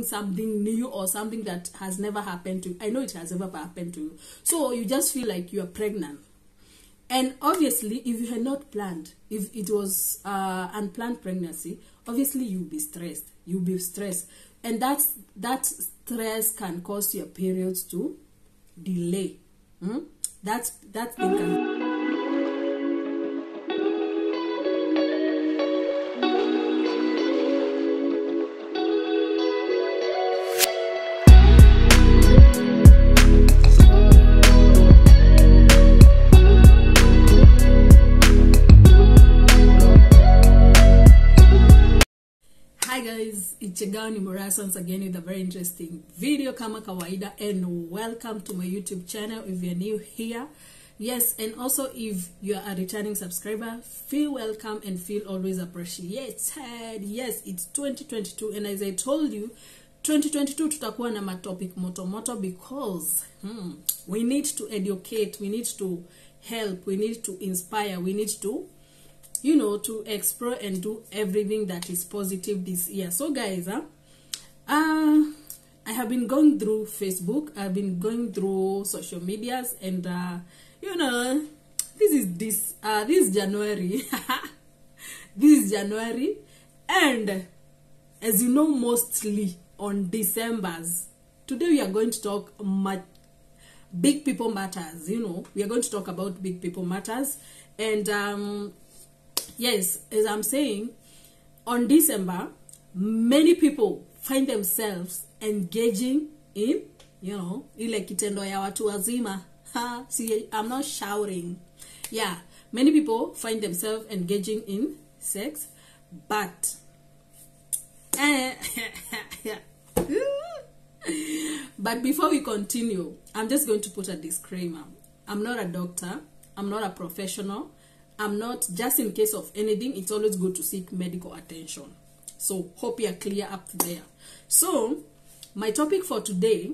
something new or something that has never happened to you. I know it has never happened to you. So you just feel like you're pregnant. And obviously, if you had not planned, if it was unplanned pregnancy, obviously you'll be stressed. You'll be stressed. And that stress can cause your periods to delay. That thing can... once again with a very interesting video kama kawaida, and welcome to my YouTube channel if you're new here. Yes, and also if you are a returning subscriber, feel welcome and feel always appreciated. Yes, it's 2022, and as I told you, 2022 tutakuwa na matopic moto because we need to educate, we need to help, we need to inspire, we need to, you know, to explore and do everything that is positive this year. So guys, I have been going through Facebook, I've been going through social medias, and you know, this is January. This is January, and as you know, mostly on December's. Today we are going to talk big people matters. You know, we are going to talk about big people matters, and yes, as I'm saying, on December, many people find themselves engaging in, you know, ile kitendo ya watu wazima. See, I'm not shouting. Yeah, many people find themselves engaging in sex, but but before we continue, I'm just going to put a disclaimer. I'm not a doctor. I'm not a professional. I'm not, just in case of anything, it's always good to seek medical attention. So hope you're clear up there. So my topic for today,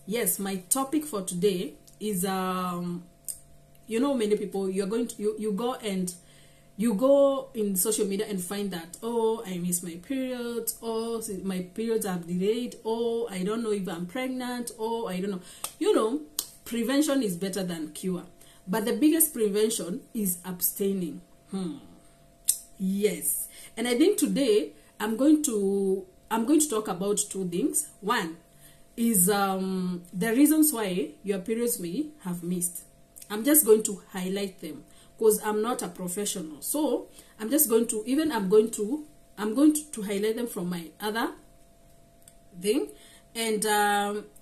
yes, my topic for today is you know, many people, you're going to you go in social media and find that, oh, I miss my periods, oh, my periods are delayed, oh, I don't know if I'm pregnant, oh, I don't know. You know, prevention is better than cure. But the biggest prevention is abstaining. Yes. And I think today I'm going to talk about two things. One is the reasons why your periods may have missed. I'm just going to highlight them because I'm not a professional. So I'm just going to highlight them from my other thing, and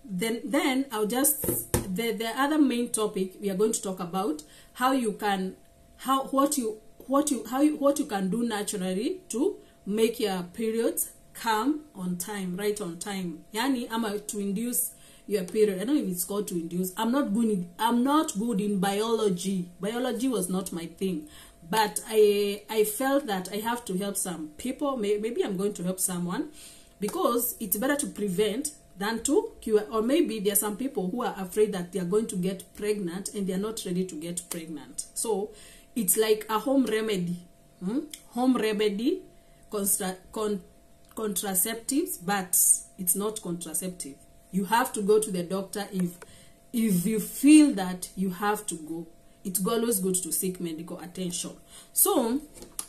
then I'll just the other main topic we are going to talk about how you can what you can do naturally to make your periods come on time, right on time. Yani ama to induce your period. I don't know if it's called to induce. I'm not good in biology. Biology was not my thing. But I felt that I have to help some people. Maybe I'm going to help someone, because it's better to prevent than to cure. Or maybe there are some people who are afraid that they are going to get pregnant and they are not ready to get pregnant. So it's like a home remedy. Home remedy, contraceptives, but it's not contraceptive. You have to go to the doctor if you feel that you have to go. It's always good to seek medical attention. So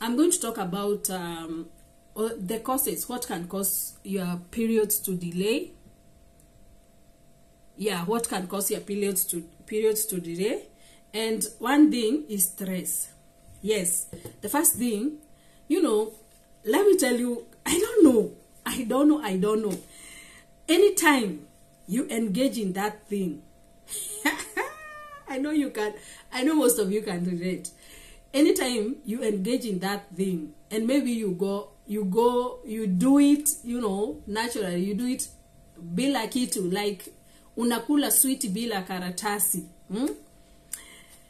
I'm going to talk about the causes, what can cause your periods to delay. Yeah, what can cause your periods to delay. And one thing is stress. Yes, the first thing, you know, let me tell you, I don't know. Anytime you engage in that thing, I know you can, I know most of you can relate. Anytime you engage in that thing, and maybe you do it, you know, naturally, you do it bila kitu, like unakula sweet bila karatasi,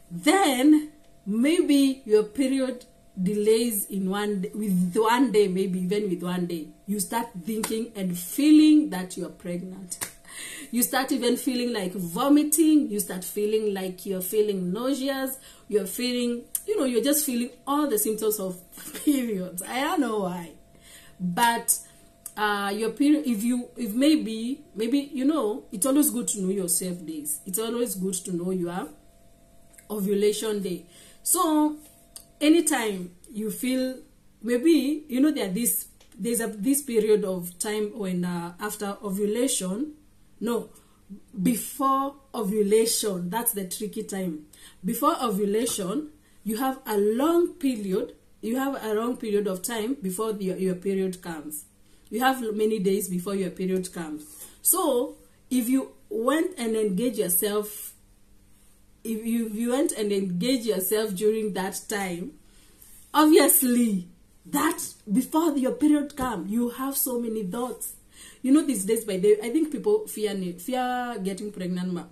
then maybe your period delays in with one day, maybe even with one day. You start thinking and feeling that you're pregnant. You start even feeling like vomiting. You start feeling like you're feeling nauseous. You're feeling, you know, you're just feeling all the symptoms of periods. I don't know why. But your period, if maybe you know, it's always good to know your self days. It's always good to know your ovulation day. So anytime you feel, maybe you know that there's this period of time when after ovulation, no, before ovulation, that's the tricky time. Before ovulation, you have a long period. You have a long period of time before your period comes. You have many days before your period comes. So if you went and engage yourself, if you went and engage yourself during that time, obviously that before your period comes, you have so many thoughts. You know, these days, by the I think people fear getting pregnant.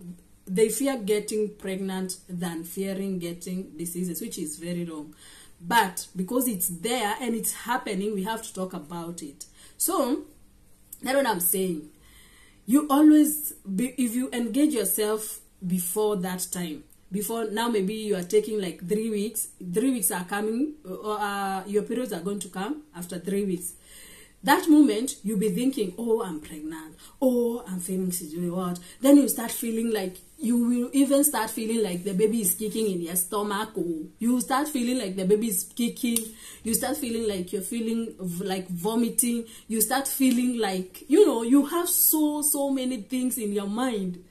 They fear getting pregnant than fearing getting diseases, which is very wrong. But because it's there and it's happening, we have to talk about it. So that's what I'm saying. You always if you engage yourself before that time, before now, maybe you are taking like 3 weeks. 3 weeks are coming, or your periods are going to come after 3 weeks. That moment, you'll be thinking, oh, I'm pregnant. Oh, I'm feeling what? Then you start feeling like, you will even start feeling like the baby is kicking in your stomach. Oh, you start feeling like the baby is kicking. You start feeling like you're feeling like vomiting. You start feeling like, you know, you have so many things in your mind.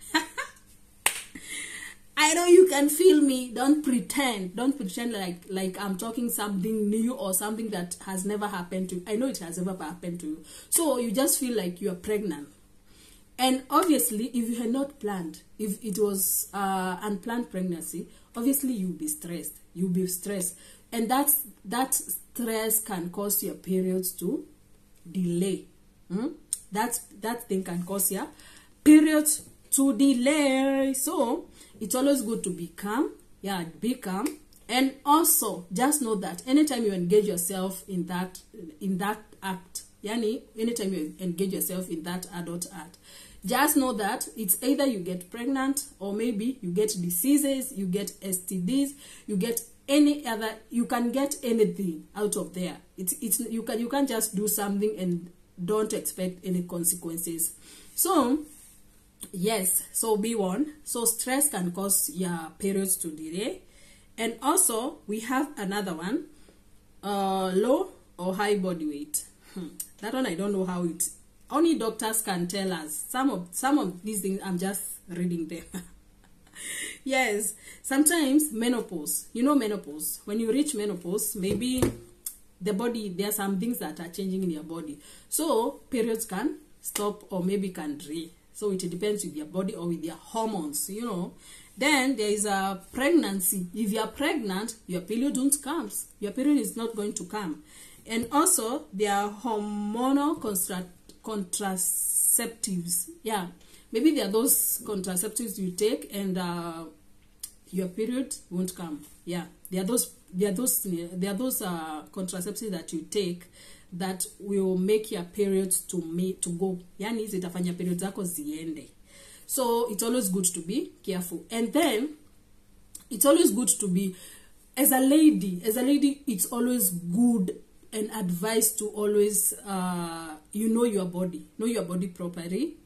I know you can feel me. Don't pretend. Don't pretend like I'm talking something new or something that has never happened to you. I know it has never happened to you. So you just feel like you are pregnant. And obviously, if you had not planned, if it was unplanned pregnancy, obviously you'll be stressed. You'll be stressed. And that stress can cause your periods to delay. That thing can cause your periods to delay. So it's always good to be calm. Yeah, be calm. And also just know that anytime you engage yourself in that act, yani anytime you engage yourself in that adult act, just know that it's either you get pregnant, or maybe you get diseases, you get STDs, you get any other, you can get anything out of there. You can't just do something and don't expect any consequences. So yes, so be warned. So stress can cause your periods to delay. And also we have another one, low or high body weight. That one I don't know how it, only doctors can tell us. Some of these things I'm just reading them. Yes, sometimes menopause, you know, menopause, when you reach menopause, maybe the body, there are some things that are changing in your body, so periods can stop or maybe can delay. So it depends with your body or with your hormones, you know. Then there is a pregnancy. If you are pregnant, your period don't come. Your period is not going to come. And also there are hormonal contraceptives. Yeah, maybe there are those contraceptives you take and your period won't come. Yeah, there are those contraceptives that you take that will make your periods to go. Yani zitafanya periods zako ziende. So it's always good to be careful. And then it's always good to be, as a lady, it's always good and advised to always you know your body properly.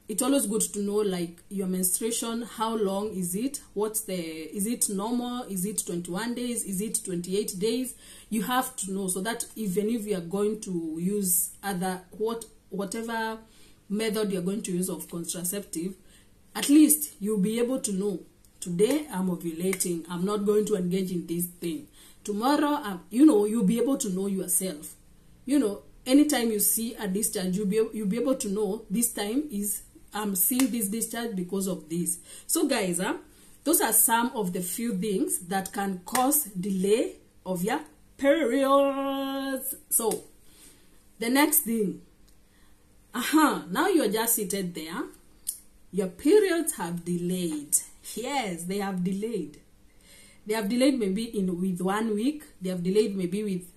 It's always good to know, like, your menstruation, how long is it, is it normal, is it 21 days, is it 28 days? You have to know, so that even if you are going to use whatever method you're going to use of contraceptive, at least you'll be able to know, today I'm ovulating, I'm not going to engage in this thing. Tomorrow, you'll be able to know yourself. You know, anytime you see a discharge, you'll be able to know, this time I'm seeing this discharge because of this. So guys, those are some of the few things that can cause delay of your periods. So the next thing, now you're just seated there, your periods have delayed. Yes, they have delayed. They have delayed maybe with 1 week. They have delayed maybe with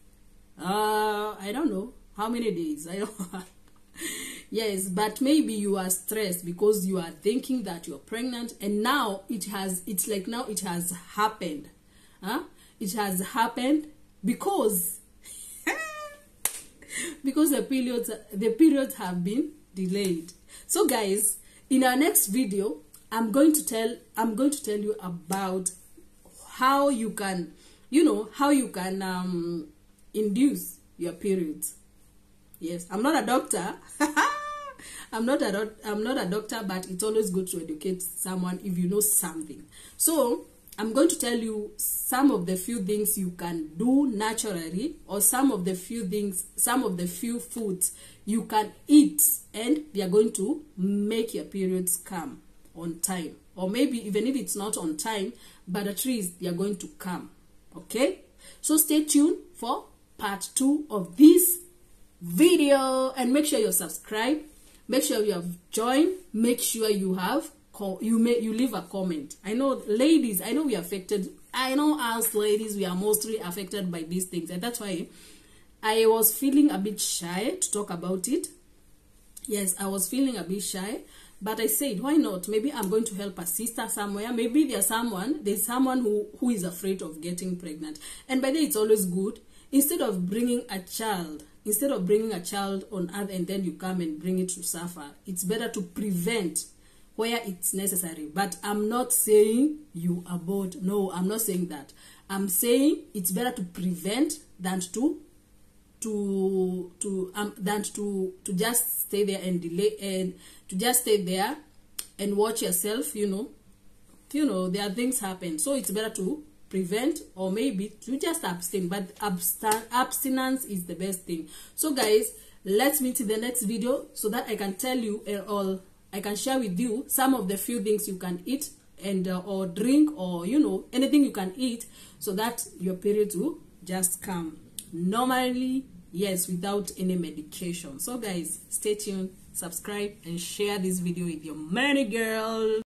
I don't know how many days. I don't know. Yes, but maybe you are stressed because you are thinking that you're pregnant, and now it has happened. It has happened because because the periods have been delayed. So guys, in our next video, I'm going to tell you about how you can, induce your periods. Yes, I'm not a doctor. I'm not a doctor, but it's always good to educate someone if you know something. So I'm going to tell you some of the few things you can do naturally, or some of the few foods you can eat, and they are going to make your periods come on time. Or maybe even if it's not on time, but at least they are going to come. Okay? So stay tuned for part 2 of this video, and make sure you're subscribed. Make sure you have joined. Make sure you have you leave a comment. I know ladies, I know we are affected. I know us ladies, we are mostly affected by these things, and that's why I was feeling a bit shy to talk about it. Yes, I was feeling a bit shy, but I said, why not? Maybe I'm going to help a sister somewhere. Maybe there's someone who is afraid of getting pregnant. And by the way, it's always good, instead of bringing a child on earth and then you come and bring it to suffer, it's better to prevent where it's necessary. But I'm not saying you abort. No, I'm not saying that. I'm saying it's better to prevent than to just stay there and delay, and to just stay there and watch yourself. There are things happen. So it's better to prevent, or maybe to just abstain. But abstinence is the best thing. So guys, let's meet in the next video so that I can tell you I can share with you some of the few things you can eat and or drink, or anything you can eat, so that your periods will just come normally, yes, without any medication. So guys, stay tuned, subscribe, and share this video with your many girls.